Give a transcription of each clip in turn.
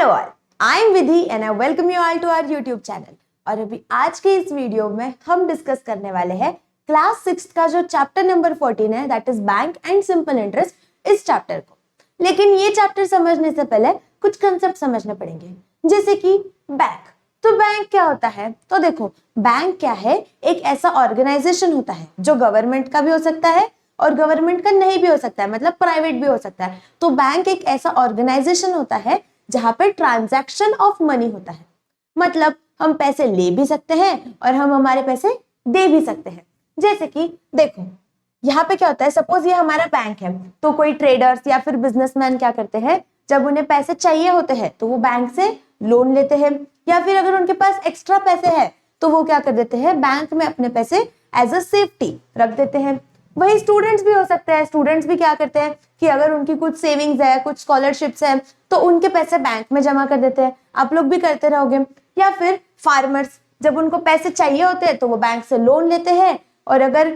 all, I am Vidhi and I welcome you all to our YouTube channel। और अभी आज के इस वीडियो में हम डिस्कस करने वाले हैं क्लास 6 का जो चैप्टर नंबर 14 है, that is bank and simple interest, इस चैप्टर को। लेकिन ये चैप्टर समझने से पहले कुछ कंसेप्ट समझने पड़ेंगे, जैसे कि बैंक। तो बैंक क्या होता है? तो देखो, बैंक क्या है? एक ऐसा ऑर्गेनाइजेशन होता है जो गवर्नमेंट का भी हो सकता है और गवर्नमेंट का नहीं भी हो सकता है, मतलब प्राइवेट भी हो सकता है। तो बैंक एक ऐसा ऑर्गेनाइजेशन होता है जहां पे ट्रांजैक्शन ऑफ मनी होता है, मतलब हम पैसे ले भी सकते हैं और हम हमारे पैसे दे भी सकते हैं। जैसे कि देखो, यहाँ पे क्या होता है, सपोज ये हमारा बैंक है, तो कोई ट्रेडर्स या फिर बिजनेसमैन क्या करते हैं, जब उन्हें पैसे चाहिए होते हैं तो वो बैंक से लोन लेते हैं, या फिर अगर उनके पास एक्स्ट्रा पैसे हैं तो वो क्या कर देते हैं, बैंक में अपने पैसे एज अ सेफ्टी रख देते हैं। वही स्टूडेंट्स भी हो सकते हैं। स्टूडेंट्स भी क्या करते हैं कि अगर उनकी कुछ सेविंग्स है, कुछ स्कॉलरशिप्स है, तो उनके पैसे बैंक में जमा कर देते हैं। आप लोग भी करते रहोगे। या फिर फार्मर्स, जब उनको पैसे चाहिए होते हैं तो वो बैंक से लोन लेते हैं, और अगर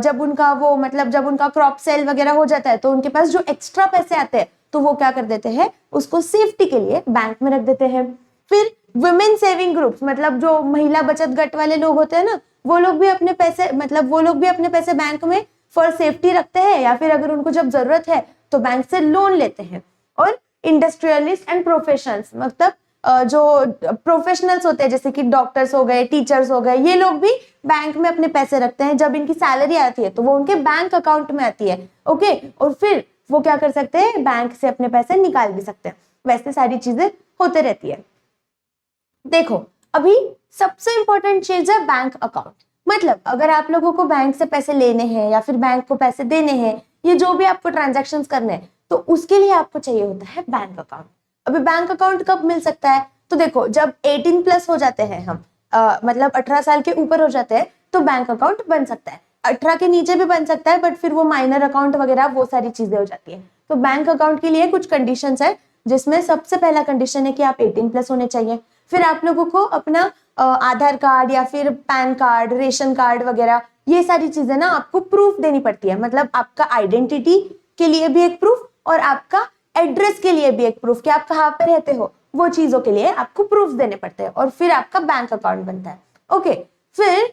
जब उनका क्रॉप सेल वगैरह हो जाता है तो उनके पास जो एक्स्ट्रा पैसे आते हैं तो वो क्या कर देते हैं, उसको सेफ्टी के लिए बैंक में रख देते हैं। फिर वुमेन सेविंग ग्रुप्स, मतलब जो महिला बचत गट वाले लोग होते हैं ना, वो लोग भी अपने पैसे बैंक में फॉर सेफ्टी रखते हैं, या फिर अगर उनको जब जरूरत है तो बैंक से लोन लेते हैं। और इंडस्ट्रियलिस्ट एंड प्रोफेशनल्स, मतलब जो प्रोफेशनल्स होते हैं, जैसे कि डॉक्टर्स हो गए, टीचर्स हो गए, ये लोग भी बैंक में अपने पैसे रखते हैं। जब इनकी सैलरी आती है तो वो उनके बैंक अकाउंट में आती है, ओके, और फिर वो क्या कर सकते हैं, बैंक से अपने पैसे निकाल भी सकते हैं। वैसे सारी चीजें होते रहती है। देखो, अभी सबसे इंपॉर्टेंट चीज है बैंक अकाउंट। मतलब अगर आप लोगों को बैंक से पैसे लेने हैं या फिर बैंक को पैसे देने हैं, ये जो भी आपको ट्रांजैक्शंस करने हैं, तो उसके लिए आपको चाहिए होता है बैंक अकाउंट। अभी बैंक अकाउंट कब मिल सकता है? तो देखो, जब 18 प्लस हो जाते हैं हम, मतलब 18 साल के ऊपर हो जाते हैं, तो बैंक अकाउंट बन सकता है। 18 के नीचे भी बन सकता है, बट फिर वो माइनर अकाउंट वगैरह वो सारी चीजें हो जाती है। तो बैंक अकाउंट के लिए कुछ कंडीशंस है, जिसमें सबसे पहला कंडीशन है कि आप 18 प्लस होने चाहिए। फिर आप लोगों को अपना आधार कार्ड या फिर पैन कार्ड, रेशन कार्ड वगैरह, ये सारी चीजें ना आपको प्रूफ देनी पड़ती है। मतलब आपका आइडेंटिटी के लिए भी एक प्रूफ और आपका एड्रेस के लिए भी एक प्रूफ कि आप कहाँ पे रहते हो, वो चीजों के लिए आपको प्रूफ देने पड़ते हैं, और फिर आपका बैंक अकाउंट बनता है। ओके, फिर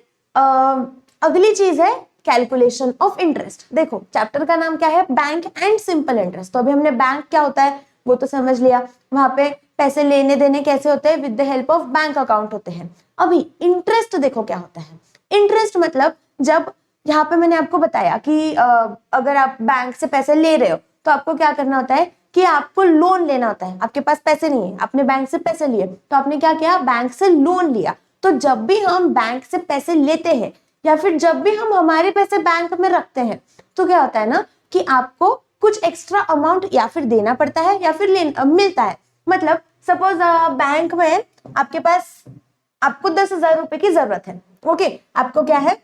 अगली चीज है कैलकुलेशन ऑफ इंटरेस्ट। देखो, चैप्टर का नाम क्या है, बैंक एंड सिंपल इंटरेस्ट। तो अभी हमने बैंक क्या होता है वो तो समझ लिया, वहां पे पैसे लेने देने कैसे होते हैं, with the help of bank account होते हैं। अभी इंटरेस्ट देखो क्या होता है। इंटरेस्ट मतलब, जब यहाँ पे मैंने आपको बताया कि अगर आप बैंक से पैसे ले रहे हो तो आपको क्या करना होता है कि आपको लोन लेना होता है। आपके पास पैसे नहीं है, आपने बैंक से पैसे लिए, तो आपने क्या किया, बैंक से लोन लिया। तो जब भी हम बैंक से पैसे लेते हैं या फिर जब भी हम हमारे पैसे बैंक में रखते हैं, तो क्या होता है ना कि आपको कुछ एक्स्ट्रा अमाउंट या फिर देना पड़ता है या फिर मिलता है। मतलब सपोज बैंक में आपको 10,000 रुपए की जरूरत है। ओके, आपको क्या है,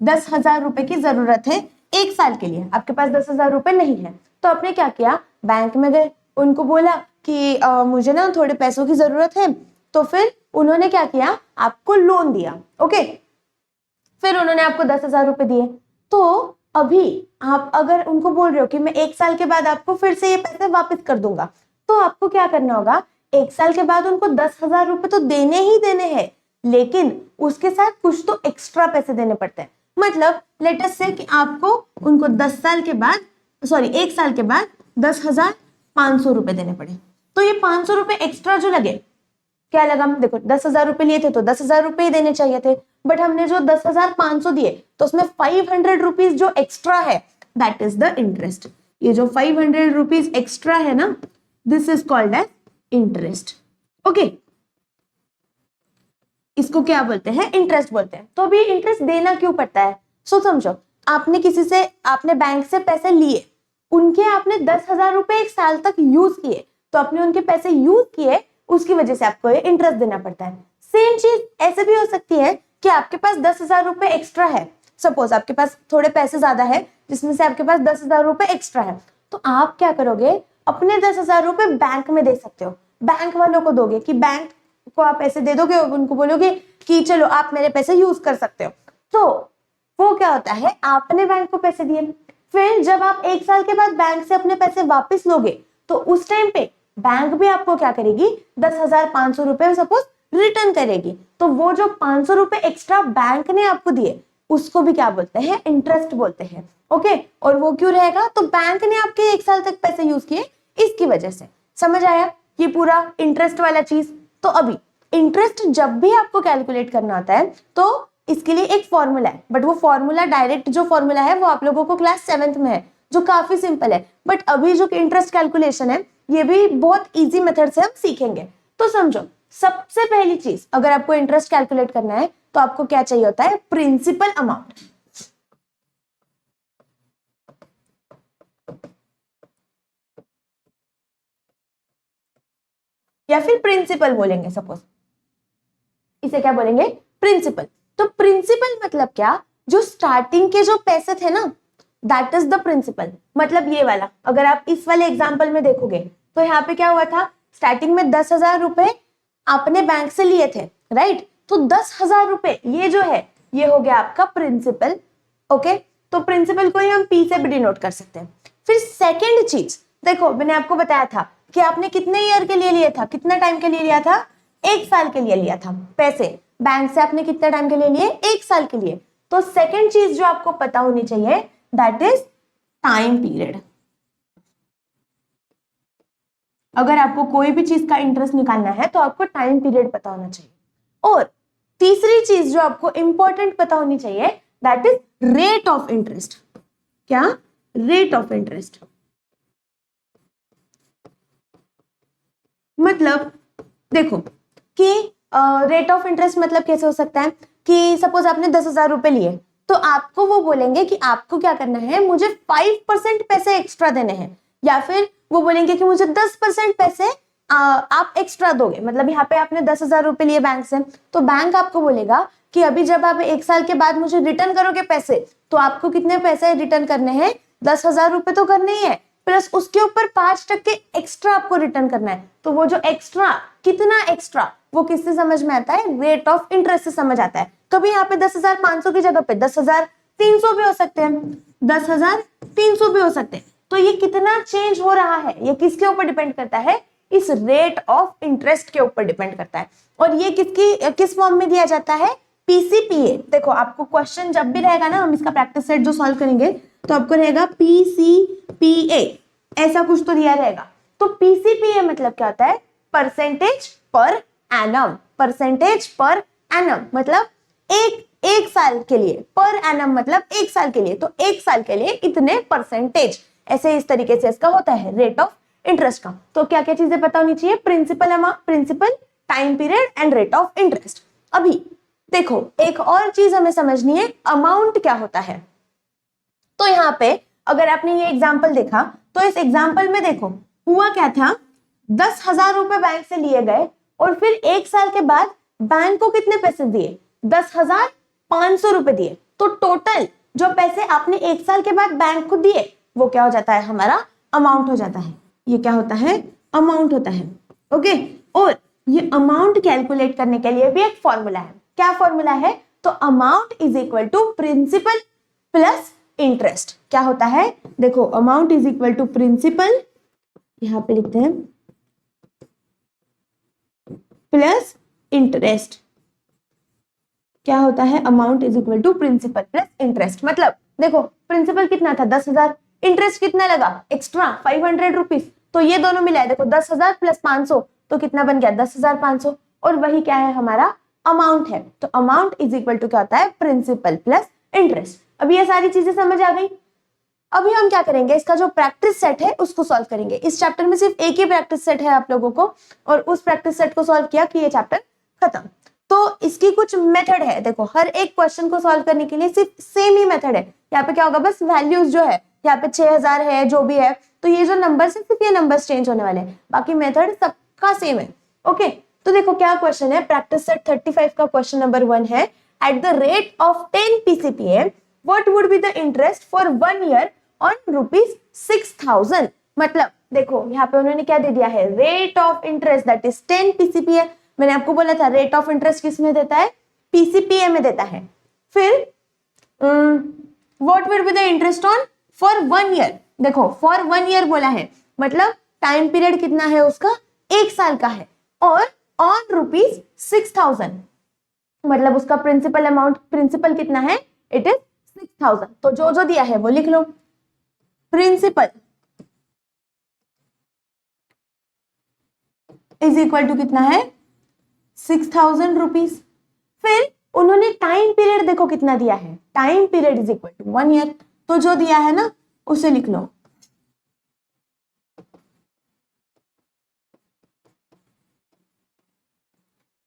10,000 रुपए की जरूरत है एक साल के लिए। आपके पास 10,000 रुपए नहीं है, तो आपने क्या किया, बैंक में गए, उनको बोला कि मुझे ना थोड़े पैसों की जरूरत है। तो फिर उन्होंने क्या किया, आपको लोन दिया। ओके, फिर उन्होंने आपको 10,000 रुपए दिए। तो अभी आप अगर उनको बोल रहे हो कि मैं एक साल के बाद आपको फिर से ये पैसे वापस कर दूंगा, तो आपको क्या करना होगा, एक साल के बाद उनको 10,000 रुपए तो देने ही देने हैं, लेकिन उसके साथ कुछ तो एक्स्ट्रा पैसे देने पड़ते हैं। मतलब लेट अस से कि आपको उनको एक साल के बाद 10,500 रुपए देने पड़े। तो ये 500 रुपए एक्स्ट्रा जो लगे, क्या लगा, देखो 10,000 रुपए लिए थे तो 10,000 रुपए ही देने चाहिए थे, बट हमने जो 10,500 दिए तो उसमें 500 रुपीज जो एक्स्ट्रा है, दैट इज द इंटरेस्ट। ये जो 500 रुपीज एक्स्ट्रा है ना, this is called as interest. Okay, इसको क्या बोलते हैं, इंटरेस्ट बोलते हैं। तो अभी इंटरेस्ट देना क्यों पड़ता है, सो समझो, आपने बैंक से पैसे लिए, उनके आपने 10,000 रुपए एक साल तक यूज किए, तो आपने उनके पैसे यूज किए, उसकी वजह से आपको ये इंटरेस्ट देना पड़ता है। सेम चीज ऐसे भी हो सकती है कि आपके पास 10,000 रुपए एक्स्ट्रा है। सपोज आपके पास थोड़े पैसे ज्यादा है, जिसमें से आपके पास 10,000 रुपए एक्स्ट्रा है, तो आप क्या करोगे, अपने 10,000 रुपए बैंक में दे सकते हो। बैंक वालों को दोगे कि बैंक को आप पैसे दे दोगे, उनको बोलोगे कि चलो आप मेरे पैसे यूज कर सकते हो। तो वो क्या होता है, आपने बैंक को पैसे दिए, फिर जब आप एक साल के बाद बैंक से अपने पैसे वापस लोगे, तो उस टाइम पे बैंक भी आपको क्या करेगी, 10,500 रुपए सपोज रिटर्न करेगी। तो वो जो 500 रुपए एक्स्ट्रा बैंक ने आपको दिए उसको भी क्या बोलते हैं, इंटरेस्ट बोलते हैं। ओके, और वो क्यों रहेगा, तो बैंक ने आपके 1 साल तक पैसे यूज किए इसकी वजह से। समझ आया ये पूरा इंटरेस्ट वाला चीज। तो अभी इंटरेस्ट जब भी आपको कैलकुलेट करना होता है तो इसके लिए एक फॉर्मूला है, बट वो फॉर्मूला डायरेक्ट जो फॉर्मूला है वो आप लोगों को क्लास 7th में है, जो काफी सिंपल है। बट अभी जो इंटरेस्ट कैलकुलेशन है ये भी बहुत इजी मेथड से हम सीखेंगे। तो समझो, सबसे पहली चीज अगर आपको इंटरेस्ट कैलकुलेट करना है तो आपको क्या चाहिए होता है, प्रिंसिपल अमाउंट। या फिर प्रिंसिपल बोलेंगे, सपोज इसे क्या बोलेंगे, प्रिंसिपल। तो प्रिंसिपल मतलब क्या, जो स्टार्टिंग के जो पैसे थे ना, दैट इज द प्रिंसिपल। मतलब ये वाला, अगर आप इस वाले एग्जांपल में देखोगे तो यहाँ पे क्या हुआ था, स्टार्टिंग में 10,000 रुपए आपने बैंक से लिए थे, राइट। तो 10,000 रुपए ये जो है ये हो गया आपका प्रिंसिपल। ओके, तो प्रिंसिपल को ही हम पी से भी डिनोट कर सकते हैं। फिर सेकेंड चीज देखो, मैंने आपको बताया था कि आपने कितने ईयर के लिए लिया था, कितना टाइम के लिए लिया था, 1 साल के लिए लिया था पैसे बैंक से। आपने कितने टाइम के लिए लिए, 1 साल के लिए। तो सेकेंड चीज जो आपको पता होनी चाहिए दैट इज टाइम पीरियड। अगर आपको कोई भी चीज का इंटरेस्ट निकालना है तो आपको टाइम पीरियड पता होना चाहिए। और तीसरी चीज जो आपको इंपॉर्टेंट पता होनी चाहिए that is rate of interest. क्या, रेट ऑफ इंटरेस्ट। मतलब देखो कि रेट ऑफ इंटरेस्ट मतलब कैसे हो सकता है कि सपोज आपने 10,000 रुपए लिए तो आपको वो बोलेंगे कि आपको क्या करना है, मुझे 5% पैसे एक्स्ट्रा देने हैं, या फिर वो बोलेंगे कि मुझे 10% पैसे आप एक्स्ट्रा दोगे। मतलब यहाँ पे आपने 10,000 रुपए लिए बैंक से, तो बैंक आपको बोलेगा कि अभी जब आप 1 साल के बाद मुझे रिटर्न करोगे पैसे, तो आपको कितने पैसे रिटर्न करने हैं, 10,000 रुपए तो करने ही है, प्लस उसके ऊपर 5% एक्स्ट्रा आपको रिटर्न करना है। तो वो जो एक्स्ट्रा, कितना एक्स्ट्रा, वो किससे समझ में आता है, रेट ऑफ इंटरेस्ट से समझ आता है। कभी यहाँ पे 10,500 की जगह पे 10,300 भी हो सकते हैं, 10,300 भी हो सकते हैं। तो ये कितना चेंज हो रहा है, ये किसके ऊपर डिपेंड करता है, इस रेट ऑफ इंटरेस्ट के ऊपर डिपेंड करता है। और ये किस फॉर्म में दिया जाता है, पीसीपीए। देखो आपको क्वेश्चन जब भी रहेगा ना, हम इसका प्रैक्टिस सेट जो सॉल्व करेंगे तो आपको रहेगा पीसीपीए, ऐसा कुछ तो दिया रहेगा। तो पीसीपीए मतलब क्या होता है, percentage per annum. Percentage per annum मतलब एक साल के लिए, पर एनम मतलब 1 साल के लिए, तो 1 साल के लिए इतने परसेंटेज, ऐसे इस तरीके से इसका होता है रेट ऑफ इंटरेस्ट का। तो क्या क्या चीजें पता होनी चाहिए, principal amount, principal, time period and rate of interest. अभी देखो एक और चीज हमें समझनी है, अमाउंट क्या होता है। तो यहाँ पे अगर आपने ये एग्जाम्पल देखा तो इस एग्जाम्पल में देखो हुआ क्या था, 10,000 रुपए बैंक से लिए गए और फिर 1 साल के बाद बैंक को कितने पैसे दिए, 10,500 रुपए दिए। तो टोटल जो पैसे आपने 1 साल के बाद बैंक को दिए वो क्या हो जाता है, हमारा अमाउंट हो जाता है। ये क्या होता है, अमाउंट होता है। ओके, और ये अमाउंट कैलकुलेट करने के लिए भी एक फॉर्मूला है। क्या फॉर्मूला है, तो amount is equal to principal plus interest. क्या होता है, देखो amount is equal to principal, यहां पे लिखते हैं, प्लस इंटरेस्ट। क्या होता है, amount is equal to principal plus interest. मतलब देखो प्रिंसिपल कितना था, 10,000, इंटरेस्ट कितना लगा एक्स्ट्रा 500 रुपीज, तो ये दोनों मिला है, देखो 10,000 प्लस 500 तो कितना बन गया, 10,500, और वही क्या है, हमारा अमाउंट है। तो अमाउंट इज इक्वल टू क्या होता है, प्रिंसिपल प्लस इंटरेस्ट। अब ये सारी चीजें समझ आ गई। अभी हम क्या करेंगे, इसका जो प्रैक्टिस सेट है उसको सॉल्व करेंगे। इस चैप्टर में सिर्फ एक ही प्रैक्टिस सेट है आप लोगों को, और उस प्रैक्टिस सेट को सॉल्व किया कि ये चैप्टर खत्म। तो इसकी कुछ मेथड है, देखो हर एक क्वेश्चन को सॉल्व करने के लिए सिर्फ सेम ही मेथड है। यहाँ पे क्या होगा, बस वैल्यूज जो है, यहाँ पे 6,000 है जो भी है, तो ये जो नंबर सिर्फ ये नंबर्स चेंज होने वाले हैं, बाकी मेथड सबका सेम है। ओके, तो देखो क्या क्वेश्चन है, प्रैक्टिस सेट 35 का क्वेश्चन नंबर 1 है, at the rate of 10 PCPA what would be the interest for 1 year on ₹6,000। मतलब देखो यहाँ पे उन्होंने क्या दे दिया है, rate of interest that is 10 PCPA। मैंने आपको बोला था रेट ऑफ इंटरेस्ट किस में देता है, PCPA में देता है। फिर what will be the interest on for 1 year, देखो फॉर 1 ईयर बोला है, मतलब टाइम पीरियड कितना है उसका, 1 साल का है, और ऑन ₹6,000, मतलब उसका प्रिंसिपल अमाउंट, प्रिंसिपल कितना है, इट इज 6,000। तो जो जो दिया है वो लिख लो। प्रिंसिपल इज इक्वल टू कितना है, 6,000 रुपीज। फिर उन्होंने टाइम पीरियड देखो कितना दिया है, time period is equal to 1 year. तो जो दिया है ना उसे लिख लो।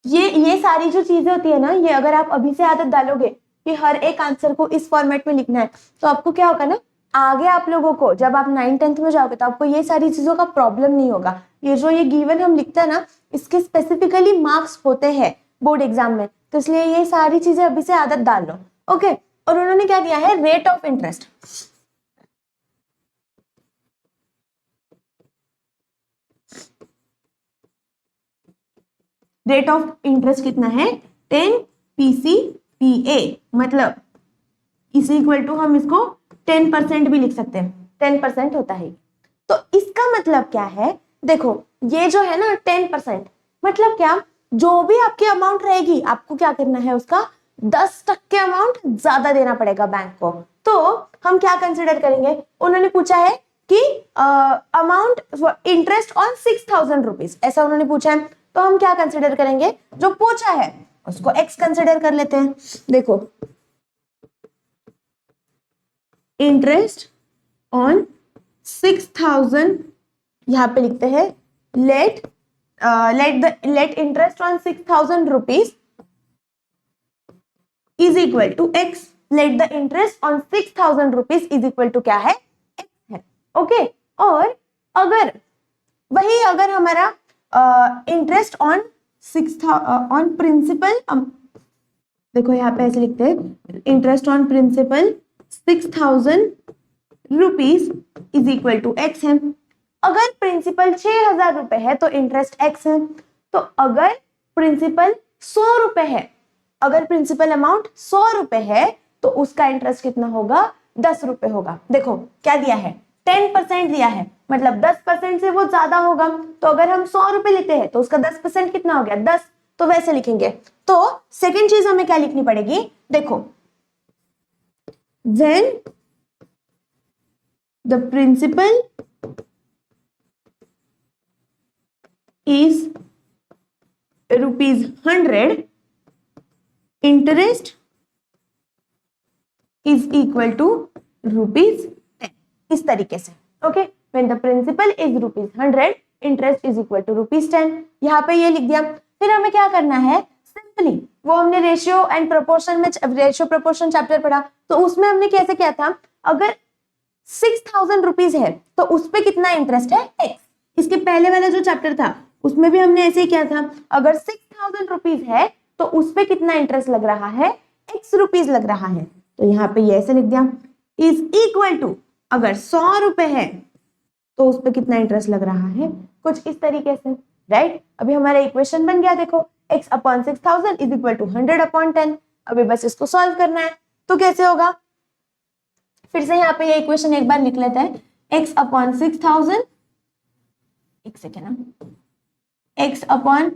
ये सारी जो चीजें होती है ना, ये अगर आप अभी से आदत डालोगे कि हर एक आंसर को इस फॉर्मेट में लिखना है, तो आपको क्या होगा ना, आगे आप लोगों को जब आप 9th-10th में जाओगे तो आपको ये सारी चीजों का प्रॉब्लम नहीं होगा। ये जो ये गिवन हम लिखते हैं ना, इसके स्पेसिफिकली मार्क्स होते हैं बोर्ड एग्जाम में, तो इसलिए ये सारी चीजें अभी से आदत डाल लो। ओके, और उन्होंने क्या दिया है, rate of interest. Rate of interest कितना है, 10 PCPA, मतलब इसी इक्वल टू हम इसको 10% भी लिख सकते हैं, 10% होता है। तो इसका मतलब क्या है, देखो ये जो है ना 10%, मतलब क्या, जो भी आपकी अमाउंट रहेगी आपको क्या करना है, उसका 10% अमाउंट ज्यादा देना पड़ेगा बैंक को। तो हम क्या कंसिडर करेंगे, उन्होंने पूछा है कि अमाउंट इंटरेस्ट ऑन 6,000 रुपीज, ऐसा उन्होंने पूछा है। तो हम क्या कंसिडर करेंगे, जो पूछा है उसको x कंसिडर कर लेते हैं। देखो इंटरेस्ट ऑन 6,000, यहां पे लिखते हैं let interest on 6,000 rupees is equal to x। Let the interest on 6,000 rupees is equal to क्या है, x है। ओके, और अगर वही अगर हमारा इंटरेस्ट ऑन ऑन प्रिंसिपल, देखो यहाँ पे ऐसे लिखते हैं, interest on principal 6,000 rupees is equal to x है। अगर प्रिंसिपल 6,000 रुपए है तो इंटरेस्ट x है। तो अगर प्रिंसिपल 100 रुपए है, अगर प्रिंसिपल अमाउंट 100 रुपए है तो उसका इंटरेस्ट कितना होगा, 10 रुपए होगा। देखो क्या दिया है, 10% दिया है, मतलब 10% से वो ज्यादा होगा। तो अगर हम 100 रुपए लेते हैं तो उसका 10% कितना हो गया, 10। तो वैसे लिखेंगे। तो सेकेंड चीज हमें क्या लिखनी पड़ेगी, देखो when the principal is ₹100, interest is equal to ₹10, इस तरीके से। Okay, when the principal is ₹100, interest is equal to ₹10। यहाँ पे ये लिख दिया। फिर हमें क्या करना है, सिंपली वो हमने रेशियो एंड प्रोपोर्शन में, रेशियो प्रोपोर्शन चैप्टर पढ़ा, तो उसमें हमने कैसे किया था, अगर 6,000 रुपीज है तो उस पे कितना इंटरेस्ट है, x। इसके पहले वाला जो चैप्टर था उसमें भी हमने ऐसे ही किया था, अगर 6,000 रुपीज है तो उस पे कितना इंटरेस्ट लग रहा है, x रुपीज लग रहा है। तो यहाँ पे ये ऐसे लिख दिया, इज इक्वल टू, अगर 100 रुपए है तो उस पे कितना इंटरेस्ट लग रहा है, कुछ इस तरीके से, राइट। अभी हमारा इक्वेशन बन गया, देखो x upon 6,000 is equal to 100 upon 10। अभी बस इसको सॉल्व करना है। तो कैसे होगा, फिर से यहाँ पे ये इक्वेशन एक बार लिख लेते हैं, x अपॉन 6,000, एक सेकेंड ना, x upon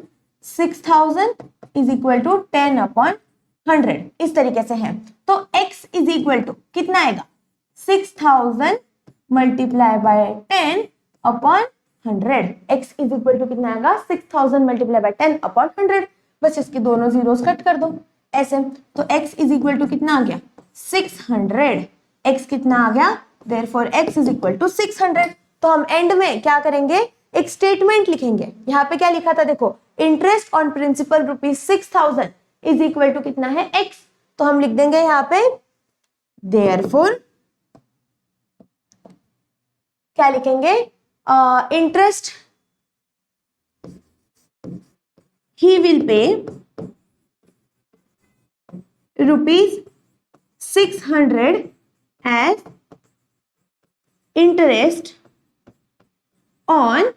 6,000 is equal to 10 upon 100, इस तरीके से है। तो x इज इक्वल टू कितना आएगा, 6,000 multiply by 10 upon 100। x is equal to कितना आएगा, 6,000 मल्टीप्लाई बाय 10 अपॉन 100। बस इसके दोनों जीरोस कट कर दो ऐसे। तो x इज इक्वल टू कितना आ गया, 600। x कितना आ गया, therefore x is equal to 600। तो हम एंड में क्या करेंगे, एक स्टेटमेंट लिखेंगे। यहाँ पे क्या लिखा था, देखो interest on principal ₹6,000 is equal to कितना है, x। तो हम लिख देंगे यहाँ पे, देयरफॉर क्या लिखेंगे, interest he will pay ₹600 as interest on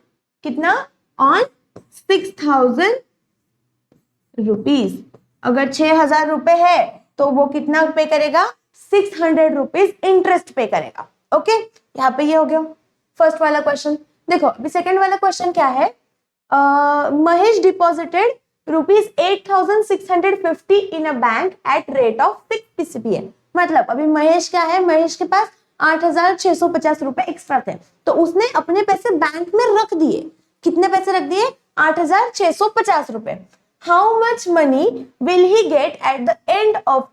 कितना, ऑन 6,000 रुपीज। अगर 6,000 रुपए है तो वो कितना पे करेगा, 600 रुपीज इंटरेस्ट पे करेगा। ओके, यहाँ पे ये हो गया फर्स्ट वाला क्वेश्चन। देखो अभी सेकंड वाला क्वेश्चन क्या है, Mahesh deposited ₹8,650 in a bank at rate of 6 PCPA। मतलब अभी महेश क्या है, महेश के पास 8,650 रुपए एक्स्ट्रा थे, तो उसने अपने पैसे बैंक में रख दिए। कितने पैसे रख दिए? 8,650 रुपए। How much money will he get at the end of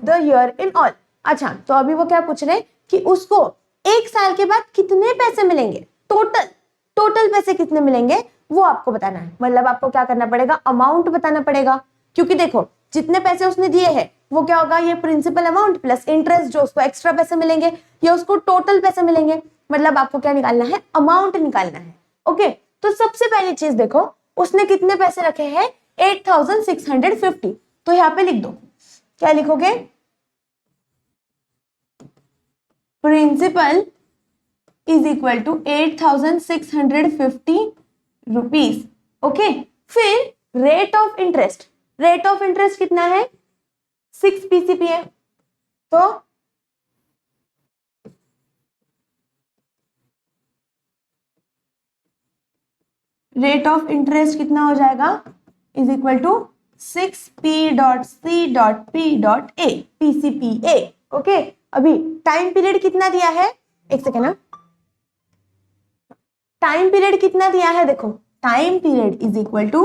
the year in all. अच्छा, तो अभी वो क्या पूछ रहे हैं कि उसको एक साल के बाद कितने पैसे मिलेंगे, टोटल पैसे कितने मिलेंगे वो आपको बताना है। मतलब आपको क्या करना पड़ेगा, अमाउंट बताना पड़ेगा, क्योंकि देखो जितने पैसे उसने दिए हैं वो क्या होगा, ये प्रिंसिपल अमाउंट प्लस इंटरेस्ट, जो उसको एक्स्ट्रा पैसे मिलेंगे, या उसको टोटल पैसे मिलेंगे। मतलब आपको क्या निकालना है, अमाउंट निकालना है। ओके, तो सबसे पहली चीज देखो, उसने कितने पैसे रखे हैं, 8,650। तो यहाँ पे लिख दो, क्या लिखोगे, principal is equal to 8,650 rupees. Okay, फिर rate of interest, rate of interest कितना है, 6 PCPA। तो रेट ऑफ इंटरेस्ट कितना हो जाएगा, is equal to 6P.C.P.A PCPA। Okay, अभी टाइम पीरियड कितना दिया है, एक सेकेंड ना, टाइम पीरियड कितना दिया है, देखो time period is equal to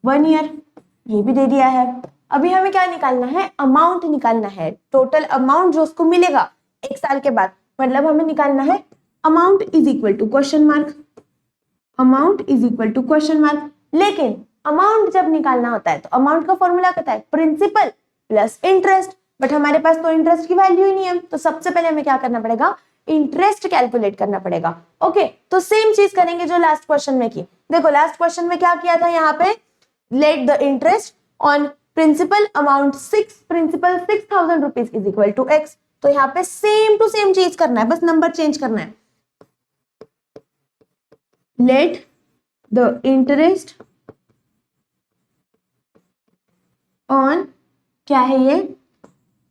1 year, ये भी दे दिया है। अभी हमें क्या निकालना है, अमाउंट निकालना है, टोटल अमाउंट जो उसको मिलेगा एक साल के बाद। मतलब हमें निकालना है amount is equal to question mark, amount is equal to question mark. लेकिन अमाउंट जब निकालना होता है तो अमाउंट का फॉर्मूला क्या है, प्रिंसिपल प्लस इंटरेस्ट। बट हमारे पास तो इंटरेस्ट की वैल्यू ही नहीं है, तो सबसे पहले हमें क्या करना पड़ेगा, इंटरेस्ट कैलकुलेट करना पड़ेगा। ओके, तो सेम चीज करेंगे जो लास्ट क्वेश्चन में की। देखो लास्ट क्वेश्चन में क्या किया था, यहाँ पे let the interest on principal amount 6,000 rupees is equal to x. तो यहाँ पे सेम टू सेम चीज करना है, बस नंबर चेंज करना है। लेट द इंटरेस्ट ऑन, क्या है ये,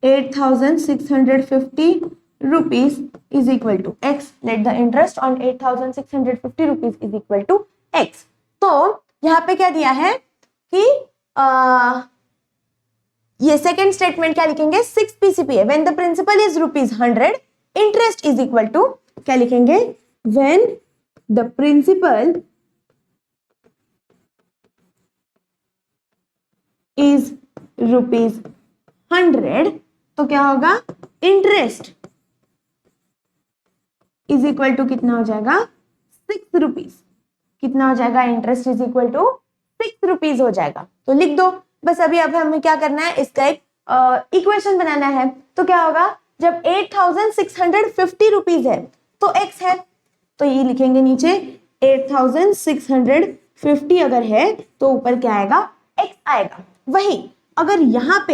8,650 rupees is equal to x. Let the interest on 8,650 rupees is equal to x. तो यहाँ पे क्या दिया है कि ये सेकेंड स्टेटमेंट क्या लिखेंगे, 6 PCPA when the principal is ₹100, interest is equal to, क्या लिखेंगे, व्हेन द प्रिंसिपल इज ₹100, तो क्या होगा, इंटरेस्ट इज इक्वल टू कितना हो जाएगा, 6 रुपीज। कितना हो जाएगा, interest is equal to 6 rupees हो जाएगा। तो लिख दो बस। अभी अब हमें क्या करना है, इसका एक इक्वेशन बनाना है। तो क्या होगा, जब 8,650 रुपीज है तो x है, तो ये लिखेंगे नीचे 8,650 अगर है तो ऊपर क्या आएगा, x आएगा। वही अगर यहाँ पे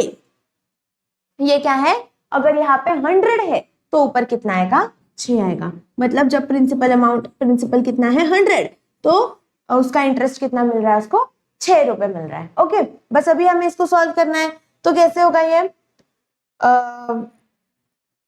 ये क्या है, अगर यहाँ पे 100 है तो ऊपर कितना आएगा, 6 आएगा। मतलब जब प्रिंसिपल अमाउंट, प्रिंसिपल कितना है 100, तो उसका इंटरेस्ट कितना मिल रहा है, उसको 6 रुपए मिल रहा है। ओके, बस अभी हमें इसको सॉल्व करना है। तो कैसे होगा ये,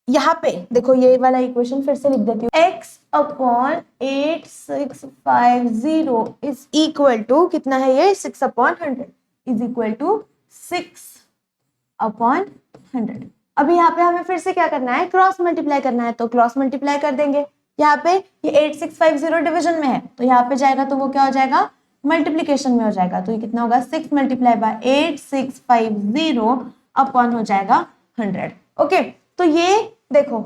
यहाँ पे देखो ये वाला इक्वेशन फिर से लिख देती हूँ, x/8650 इज इक्वल टू कितना है ये, 6/100 इज इक्वल टू 6/100। अभी यहाँ पे हमें फिर से क्या करना है, क्रॉस मल्टीप्लाई करना है, तो क्रॉस मल्टीप्लाई कर देंगे। यहाँ पे ये 8650 डिवीजन में है, तो यहाँ पे जाएगा तो वो क्या हो जाएगा, मल्टीप्लीकेशन में हो जाएगा। तो ये कितना होगा, 6 मल्टीप्लाई बाय 8650 अपॉन हो जाएगा 100। ओके, तो ये देखो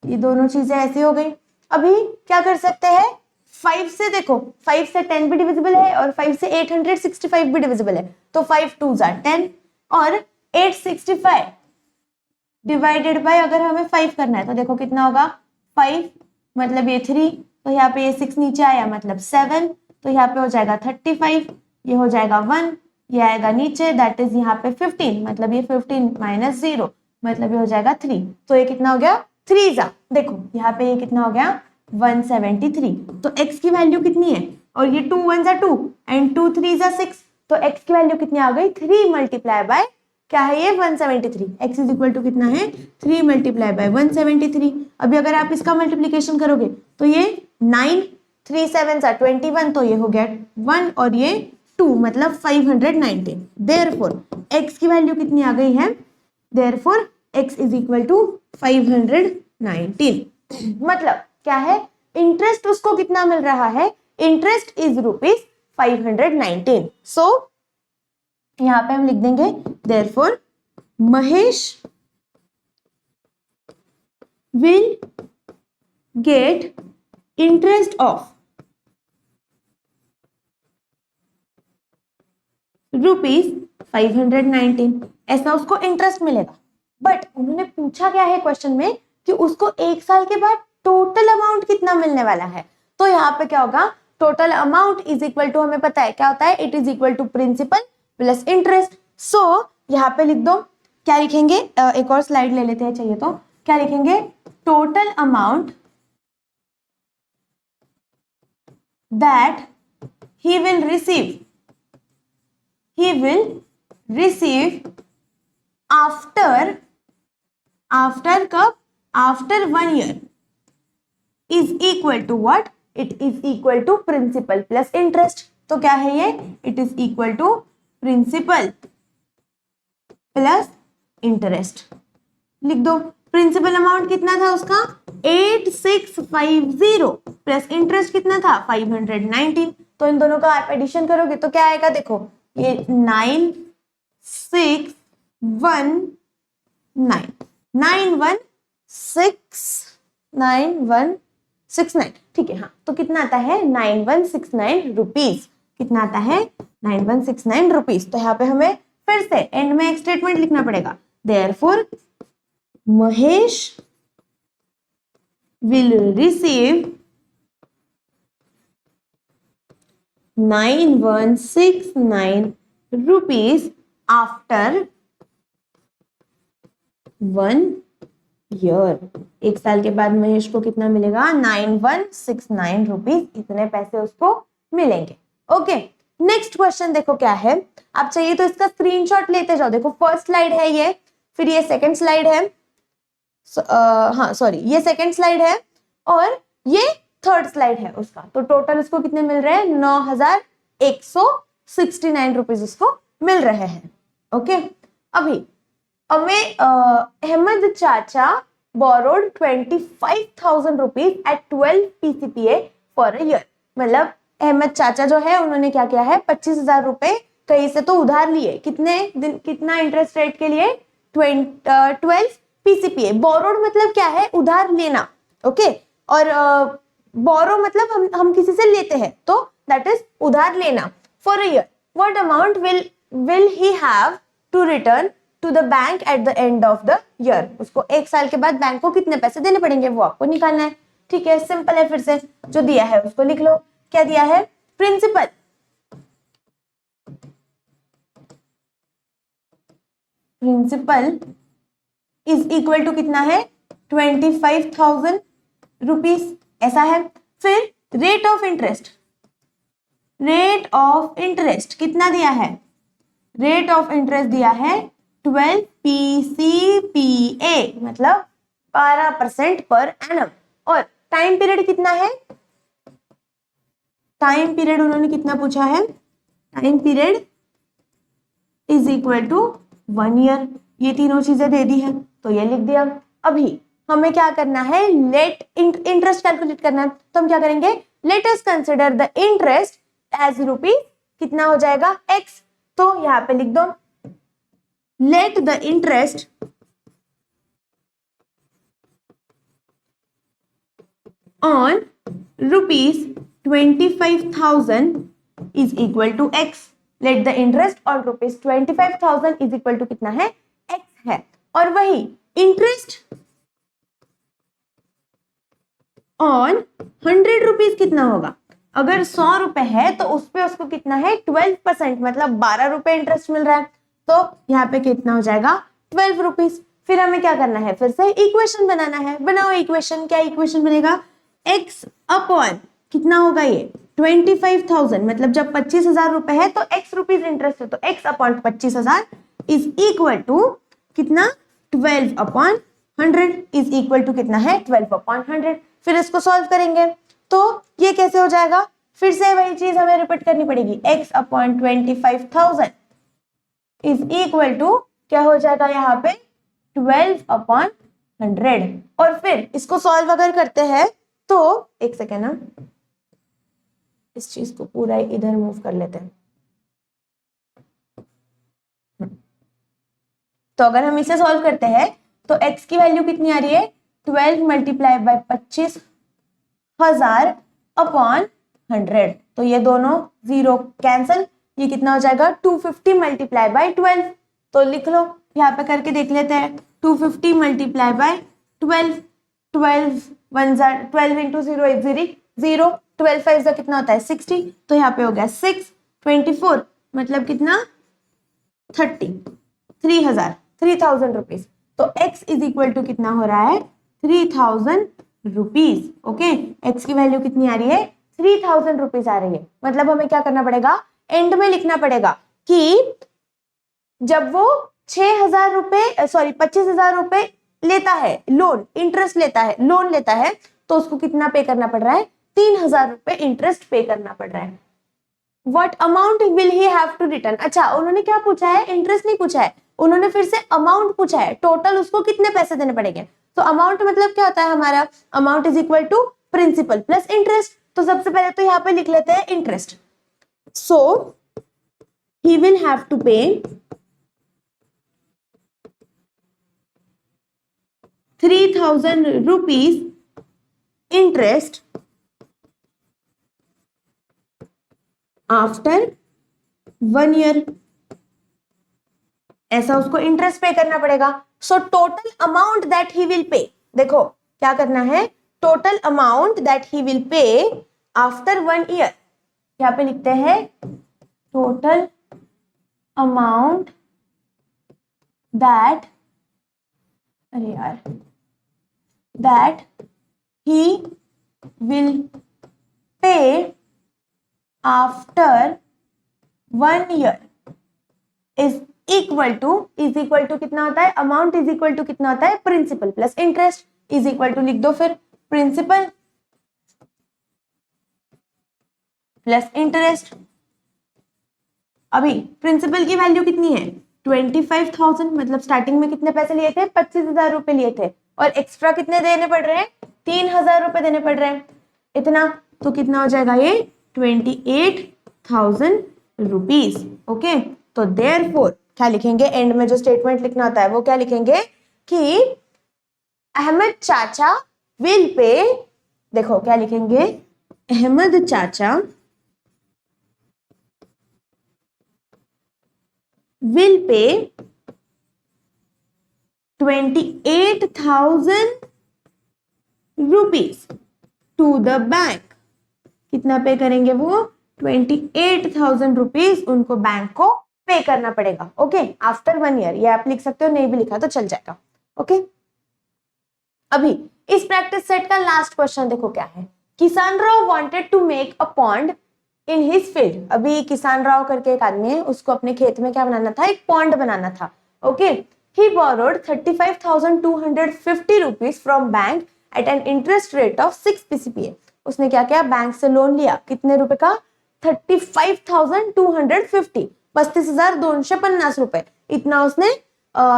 ये दोनों चीजें ऐसी हो गई। अभी क्या कर सकते हैं, 5 से देखो, 5 से 10 भी डिविजिबल है और 5 से 865 भी डिविजिबल है। तो 5 2s are 10 और 865 डिवाइडेड बाय, अगर हमें 5 करना है तो देखो कितना होगा, 5 मतलब ये 3, तो यहाँ पे ये 6 नीचे आया मतलब 7, तो यहाँ पे हो जाएगा 35, ये हो जाएगा 1, ये आएगा नीचे, दैट इज यहाँ पे 15, मतलब ये 15 माइनस 0 मतलब ये हो जाएगा 3। तो ये कितना हो गया, 3 जा, देखो यहाँ पे ये कितना हो गया, 173। तो x की वैल्यू कितनी है, और ये 2 1 जा 2 एंड 2 3 जा 6, तो x की वैल्यू कितनी आ गई, 3 मल्टीप्लाई बाय क्या है ये 173। x इज इक्वल टू कितना है 3 मल्टीप्लाई बाय 173। अभी अगर आप इसका मल्टीप्लीकेशन करोगे तो ये 9 3 7 21, तो ये हो गया 1 और ये 2 मतलब 519। देयरफॉर x की वैल्यू कितनी आ गई है, therefore x is equal to 519। मतलब क्या है, इंटरेस्ट उसको कितना मिल रहा है, इंटरेस्ट इज ₹519। सो यहां पे हम लिख देंगे therefore Mahesh will get interest of ₹519। ऐसा उसको इंटरेस्ट मिलेगा। बट उन्होंने पूछा क्या है क्वेश्चन में कि उसको 1 साल के बाद टोटल अमाउंट कितना मिलने वाला है। तो यहाँ पे क्या होगा, total amount is equal to, हमें पता है क्या होता है, it is equal to principal plus interest. So यहाँ पे लिख दो, क्या लिखेंगे, एक और स्लाइड ले लेते हैं चाहिए तो, क्या लिखेंगे, total amount that he will receive after 1 year is equal to what, it is equal to principal plus interest। तो क्या है ये, it is equal to principal plus interest। लिख दो, प्रिंसिपल अमाउंट कितना था उसका 8650 प्लस इंटरेस्ट कितना था 519। तो इन दोनों का आप एडिशन करोगे तो क्या आएगा, देखो ये 9169 ठीक है। हाँ, तो कितना आता है 9169 रुपीज। कितना आता है 9169 रुपीज। तो यहाँ पे हमें फिर से एंड में एक स्टेटमेंट लिखना पड़ेगा, therefore Mahesh will receive 9169 rupees after 1 year. 1 साल के बाद महेश को कितना मिलेगा, 9169 रुपीज, इतने पैसे उसको मिलेंगे। ओके, नेक्स्ट क्वेश्चन देखो क्या है। आप चाहिए तो इसका स्क्रीनशॉट लेते जाओ। देखो फर्स्ट स्लाइड है ये, फिर ये सेकंड स्लाइड है, हाँ सॉरी ये सेकंड स्लाइड है और ये थर्ड स्लाइड है उसका। तो टोटल उसको कितने मिल रहे हैं, 9169 रुपीज उसको मिल रहे हैं। ओके, अभी हमें अहमद चाचा borrowed 25,000 rupees at 12 PCPA for a year. मतलब अहमद चाचा जो है उन्होंने क्या किया है, 25,000 रुपए कहीं से तो उधार लिए। कितने दिन, कितना इंटरेस्ट रेट के लिए, 12 PCPA। बोरोड मतलब क्या है, उधार लेना। ओके, और बोरो मतलब हम किसी से लेते हैं, तो दैट इज उधार लेना। For a year what amount will he have to return to the bank at the end of the year. उसको 1 साल के बाद बैंक को कितने पैसे देने पड़ेंगे वो आपको निकालना है। ठीक है, सिंपल है। फिर से जो दिया है उसको लिख लो। क्या दिया है, प्रिंसिपल इज इक्वल टू कितना है 25,000 रुपीज, ऐसा है। फिर रेट ऑफ इंटरेस्ट कितना दिया है, रेट ऑफ इंटरेस्ट दिया है 12 PCPA मतलब 12% पर एनम। और टाइम पीरियड कितना है, टाइम पीरियड उन्होंने कितना पूछा है, time period is equal to 1 year. ये तीनों चीजें दे दी है तो ये लिख दिया। अभी हमें क्या करना है, लेट इंटरेस्ट कैलकुलेट करना है। तो हम क्या करेंगे, let us consider the interest as rupees, कितना हो जाएगा x। तो यहाँ पे लिख दो, let the interest on ₹25,000 is equal to x। Let the interest on ₹25,000 is equal to कितना है, x है। और वही इंटरेस्ट ऑन 100 रुपीज कितना होगा, अगर 100 रुपए है तो उस पे उसको कितना है 12% मतलब 12 रुपए इंटरेस्ट मिल रहा है। तो यहाँ पे कितना हो जाएगा 12 रुपीज। फिर हमें क्या करना है, फिर से इक्वेशन बनाना है। बनाओ इक्वेशन। क्या इक्वेशन बनेगा, x अपॉन कितना होगा ये 25,000 मतलब जब 25,000 रुपए है तो x रुपीज इंटरेस्ट है तो x upon 25,000 is equal to कितना 12/100 इज इक्वल टू कितना है 12/100। फिर इसको सॉल्व करेंगे तो ये कैसे हो जाएगा, फिर से वही चीज हमें रिपीट करनी पड़ेगी। x/25,000 इज इक्वल टू क्या हो जाएगा यहाँ पे 12/100। और फिर इसको सॉल्व अगर करते हैं तो एक सेकेंड ना, इस चीज को पूरा इधर मूव कर लेते हैं। तो अगर हम इसे सॉल्व करते हैं तो x की वैल्यू कितनी आ रही है 12 मल्टीप्लाई बाय 25,000/100। तो ये दोनों जीरो कैंसल, ये कितना हो जाएगा 250 मल्टीप्लाई बाय 12। तो लिख लो, यहाँ पे करके देख लेते हैं। 250 मल्टीप्लाई बाय 12, 12 इंटू 0 1 0, 12 5 कितना होता है 60। तो यहाँ पे हो गया 6, 24 मतलब कितना 3000 रुपीज। तो x इज इक्वल टू कितना हो रहा है 3000 रुपीज। ओके, x की वैल्यू कितनी आ रही है 3000 रुपीज आ रही है। मतलब हमें क्या करना पड़ेगा, एंड में लिखना पड़ेगा कि जब वो 6,000 रुपए 25,000 रुपए लेता है लोन, इंटरेस्ट लेता है, लोन लेता है, तो उसको कितना पे करना पड़ रहा है 3,000 रुपए इंटरेस्ट पे करना पड़ रहा है। What amount will he have to return? अच्छा, उन्होंने क्या पूछा है, इंटरेस्ट नहीं पूछा है, उन्होंने फिर से अमाउंट पूछा है, टोटल उसको कितने पैसे देने पड़ेंगे। तो अमाउंट मतलब क्या होता है हमारा, amount is equal to principal plus interest. तो सबसे पहले तो यहाँ पे लिख लेते हैं interest. So he will have to pay 3,000 rupees interest after 1 year. ऐसा उसको इंटरेस्ट पे करना पड़ेगा। So total amount that he will pay, देखो क्या करना है, total amount that he will pay after 1 year. यहां पे लिखते हैं टोटल अमाउंट दैट, अरे यार, that he will pay after 1 year is equal to कितना होता है, अमाउंट इज इक्वल टू कितना होता है principal plus interest, is equal to लिख दो फिर प्रिंसिपल प्लस इंटरेस्ट। अभी प्रिंसिपल की वैल्यू कितनी है 25,000, मतलब स्टार्टिंग में कितने पैसे लिए थे 25,000 रुपए लिए थे, और एक्स्ट्रा कितने देने पड़ रहे हैं 3,000 रुपए देने पड़ रहे हैं इतना। तो कितना हो जाएगा ये 28,000 रुपीज। ओके, तो देयरफॉर क्या लिखेंगे, एंड में जो स्टेटमेंट लिखना होता है वो क्या लिखेंगे कि अहमद चाचा विल पे, देखो क्या लिखेंगे, अहमद चाचा will pay 28,000 rupees to the bank। कितना पे करेंगे वो 28,000 रुपीज उनको बैंक को पे करना पड़ेगा। Okay, after 1 year. ये आप लिख सकते हो, नहीं भी लिखा तो चल जाएगा। ओके, अभी इस प्रैक्टिस सेट का लास्ट क्वेश्चन देखो क्या है। Kisan Rao wanted to make a pond in his field. अभी किसान राव करके एक आदमी है, उसको अपने खेत में क्या बनाना था, एक पॉन्ड बनाना था। Okay, he borrowed 35,250 rupees from bank at an interest rate of 6 PCPA। उसने क्या किया, बैंक से लोन लिया, कितने रुपए का 35,250, 35,250 रुपए, इतना उसने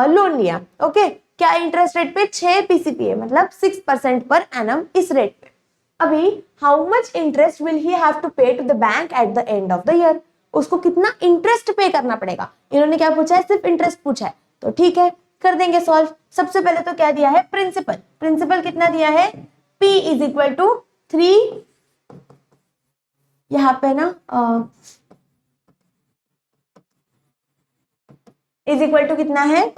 लोन लिया। ओके, क्या इंटरेस्ट रेट पे 6 PCPA मतलब 6% पर एनम इस रेट पे। अभी how much interest will he have to pay to the bank at the end of the year. उसको कितना इंटरेस्ट पे करना पड़ेगा। इन्होंने क्या पूछा है, सिर्फ इंटरेस्ट पूछा है, तो ठीक है कर देंगे सॉल्व। सबसे पहले तो क्या दिया है, प्रिंसिपल। प्रिंसिपल कितना दिया है, P इज इक्वल टू 3, यहाँ पे ना इज इक्वल टू कितना है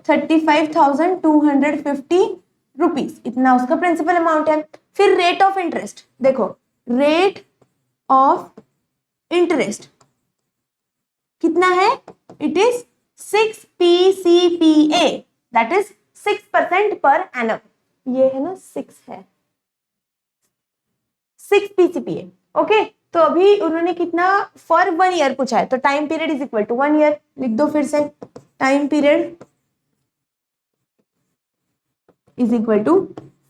35,250 रुपीज, इतना उसका प्रिंसिपल अमाउंट है। फिर रेट ऑफ इंटरेस्ट, देखो रेट ऑफ इंटरेस्ट कितना है, it is 6 PCPA, that is 6% per annum. ये है ना 6 है, 6 PCPA। ओके, तो अभी उन्होंने कितना फॉर 1 ईयर पूछा है, तो time period is equal to 1 year, लिख दो फिर से time period is equal to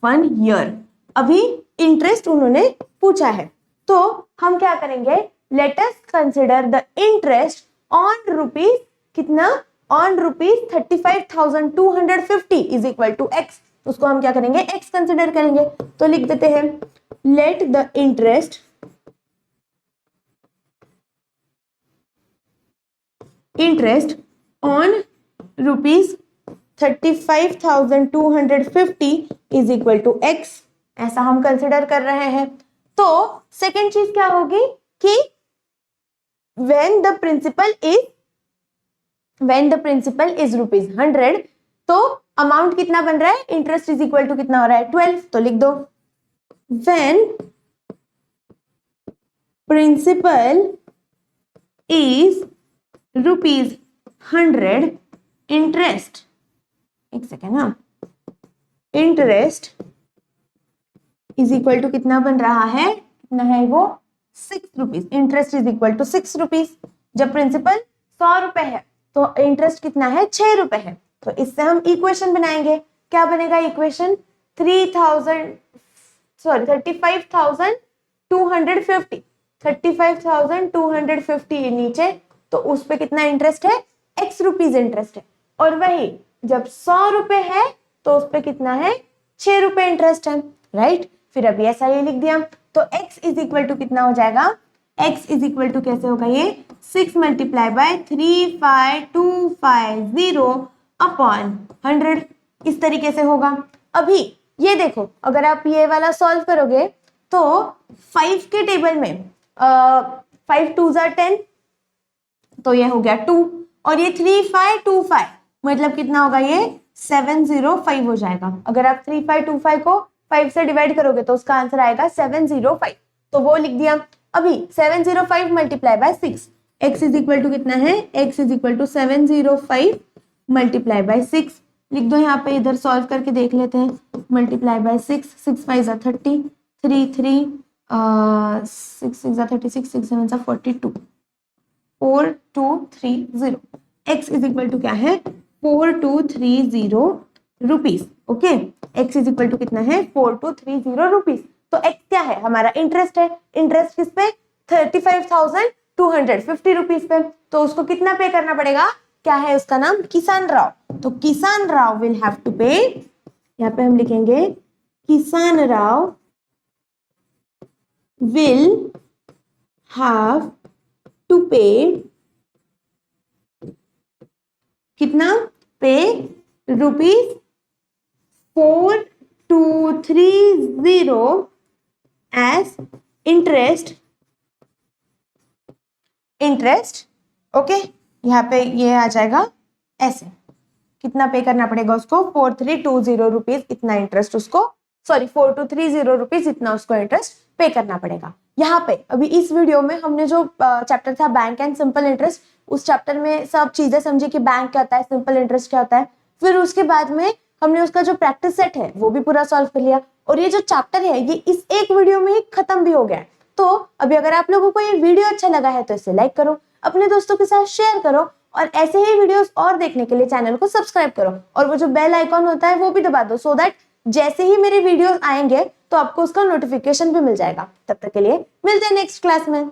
1 year. अभी इंटरेस्ट उन्होंने पूछा है, तो हम क्या करेंगे, let us consider the interest on rupees कितना, on rupees 35,250 is equal to x. उसको हम क्या करेंगे, एक्स कंसिडर करेंगे। तो लिख देते हैं let the interest on rupees 35,250 is equal to x, ऐसा हम कंसिडर कर रहे हैं। तो सेकेंड चीज क्या होगी कि when the principal is rupees 100, तो अमाउंट कितना बन रहा है, इंटरेस्ट इज इक्वल टू कितना हो रहा है 12। तो लिख दो when principal is rupees 100, interest, एक सेकेंड, हाँ, इंटरेस्ट इज इक्वल टू कितना बन रहा है, कितना है वो 6 rupees. Interest is equal to 6 rupees. जब प्रिंसिपल 100 रुपए है तो इंटरेस्ट कितना है 6 रुपए है। तो इससे हम इक्वेशन बनाएंगे, क्या बनेगा इक्वेशन, 35,250 नीचे, तो उस पे कितना इंटरेस्ट है, x रुपीज इंटरेस्ट है। और वही जब 100 रुपए है तो उस पे कितना है, 6 रुपए इंटरेस्ट है, राइट। फिर अभी ऐसा ये लिख दिया, तो x इज इक्वल टू कितना हो जाएगा, x इज इक्वल टू कैसे होगा ये, 6 मल्टीप्लाई बाय 35250 अपॉन 100, इस तरीके से होगा। अभी ये देखो, अगर आप ये वाला सॉल्व करोगे तो 5 के टेबल में 5 2 जार 10, तो ये हो गया 2, और ये 3525 मतलब कितना होगा, ये 705 हो जाएगा। अगर आप 3525 को 5 से डिवाइड करोगे तो उसका आंसर आएगा 705, तो वो लिख दिया। अभी 705 multiply by 6, x is equal to कितना है, x is equal to 705 multiply by 6 लिख दो यहाँ पे, इधर सॉल्व करके देख लेते हैं। मल्टीप्लाई बाय 6, 6 5 जा 30, 3 3 6 6 जा 36, 6 7 जा 42, 4230, x इज इक्वल टू क्या है, 4230 rupees. Okay, x is equal to कितना है, 4230 रुपीज। तो x क्या है, हमारा इंटरेस्ट है। इंटरेस्ट किस पे, 35,250 रुपीज पे। तो उसको कितना पे करना पड़ेगा, क्या है उसका नाम, किसान राव। तो किसान राव विल हैव टू पे, यहाँ पे हम लिखेंगे किसान राव विल हैव टू पे, कितना पे, रुपीज 4230 एज इंटरेस्ट। ओके, यहाँ पे ये आ जाएगा ऐसे, कितना पे करना पड़ेगा उसको, 4320 रुपीज इतना इंटरेस्ट उसको, सॉरी 4230 रुपीज इतना उसको इंटरेस्ट पे करना पड़ेगा। यहाँ पे अभी इस वीडियो में हमने जो चैप्टर था बैंक एंड सिंपल इंटरेस्ट, उस चैप्टर में सब चीजें समझी कि बैंक क्या होता है, सिंपल इंटरेस्ट क्या होता है। फिर उसके बाद में हमने उसका जो प्रैक्टिस सेट है वो भी पूरा सॉल्व कर लिया, और ये जो चैप्टर है ये इस एक वीडियो में ही खत्म भी हो गया है। तो अभी अगर आप लोगों को ये वीडियो अच्छा लगा है तो इसे लाइक करो, अपने दोस्तों के साथ शेयर करो, और ऐसे ही वीडियोस और देखने के लिए चैनल को सब्सक्राइब करो, और वो जो बेल आइकॉन होता है वो भी दबा दो, सो दैट जैसे ही मेरे वीडियोस आएंगे तो आपको उसका नोटिफिकेशन भी मिल जाएगा। तब तक के लिए मिलते हैं नेक्स्ट क्लास में।